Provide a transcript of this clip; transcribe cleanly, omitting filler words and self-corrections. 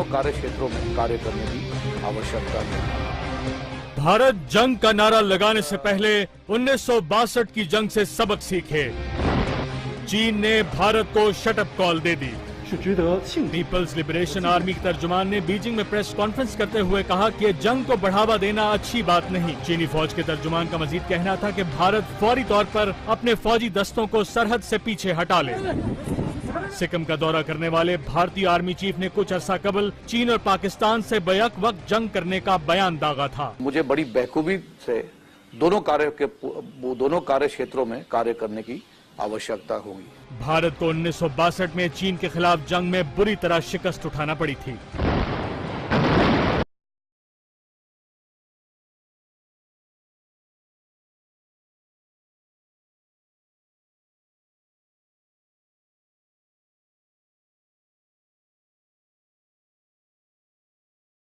दोनों कार्य क्षेत्रों में कार्य करने की आवश्यकता है। भारत जंग का नारा लगाने से पहले 1962 की जंग से सबक सीखे। चीन ने भारत को शटअप कॉल दे दी। पीपल्स लिबरेशन आर्मी के तर्जुमान ने बीजिंग में प्रेस कॉन्फ्रेंस करते हुए कहा कि जंग को बढ़ावा देना अच्छी बात नहीं। चीनी फौज के तर्जुमान का मजीद कहना था कि भारत फौरी तौर पर अपने फौजी दस्तों को सरहद से पीछे हटा ले। सिक्किम का दौरा करने वाले भारतीय आर्मी चीफ ने कुछ अरसा कबल चीन और पाकिस्तान से बैक वक्त जंग करने का बयान दागा था। मुझे बड़ी बेखूबी से दोनों कार्य क्षेत्रों में कार्य करने की आवश्यकता होगी। भारत को 1962 में चीन के खिलाफ जंग में बुरी तरह शिकस्त उठाना पड़ी थी।